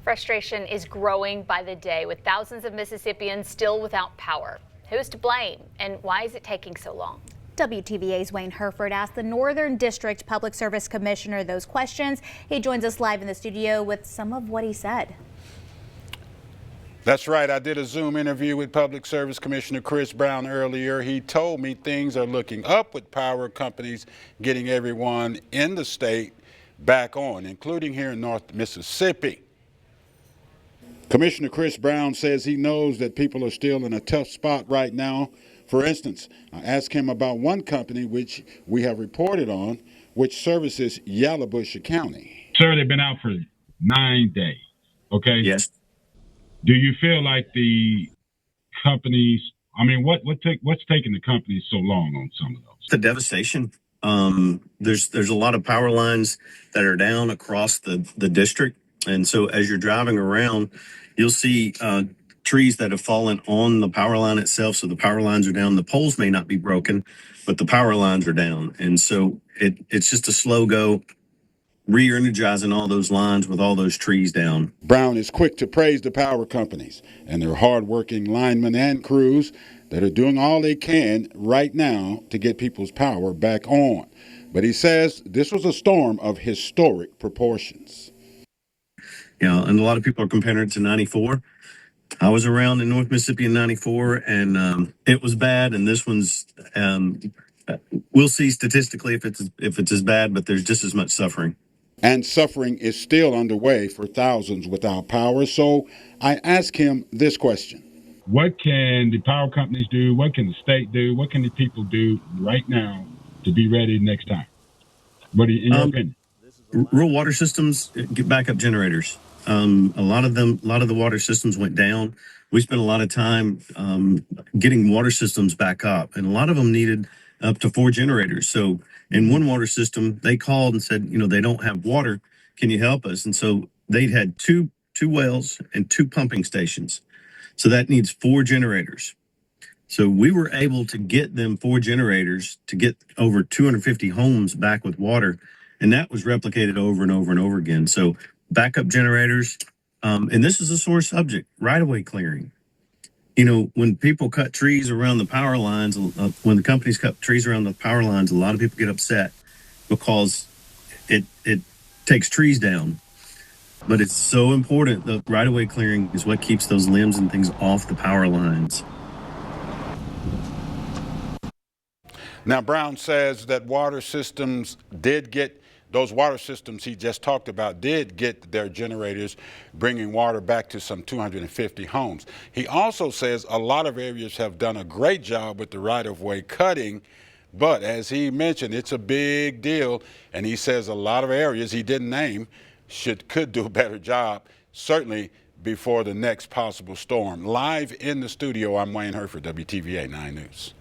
Frustration is growing by the day, with thousands of Mississippians still without power. Who's to blame, and why is it taking so long? WTVA's Wayne Herford asked the Northern District Public Service Commissioner those questions. He joins us live in the studio with some of what he said. That's right. I did a Zoom interview with Public Service Commissioner Chris Brown earlier. He told me things are looking up with power companies getting everyone in the state back on, including here in North Mississippi. Commissioner Chris Brown says he knows that people are still in a tough spot right now. For instance, I asked him about one company which we have reported on, which services Yalobusha County. Sir, they've been out for 9 days, okay? Yes. Do you feel like the companies, what's taking the companies so long on some of those? The devastation. There's a lot of power lines that are down across the district. And so as you're driving around, you'll see trees that have fallen on the power line itself. So the power lines are down. The poles may not be broken, but the power lines are down. And so it's just a slow go, re-energizing all those lines with all those trees down. Brown is quick to praise the power companies and their hardworking linemen and crews that are doing all they can right now to get people's power back on. But he says this was a storm of historic proportions. Yeah, and a lot of people are comparing it to 94. I was around in North Mississippi in 94, and it was bad. And this one's, we'll see statistically if it's as bad, but there's just as much suffering. And suffering is still underway for thousands without power. So I asked him this question. What can the power companies do? What can the state do? What can the people do right now to be ready next time? What do you, in your opinion? Rural water systems, get backup generators. A lot of the water systems went down. We spent a lot of time getting water systems back up, and a lot of them needed up to 4 generators. So in one water system, they called and said, they don't have water. Can you help us? And so they had two wells and 2 pumping stations. So that needs 4 generators. So we were able to get them 4 generators to get over 250 homes back with water. And that was replicated over and over and over again. So backup generators, and this is a sore subject, right-of-way clearing. When people cut trees around the power lines, when the companies cut trees around the power lines, a lot of people get upset because it takes trees down. But it's so important. The right-of-way clearing is what keeps those limbs and things off the power lines. Now, Brown says that those water systems he just talked about did get their generators bringing water back to some 250 homes. He also says a lot of areas have done a great job with the right-of-way cutting, but as he mentioned, it's a big deal, and he says a lot of areas he didn't name could do a better job, certainly before the next possible storm. Live in the studio, I'm Wayne Herford, WTVA 9 News.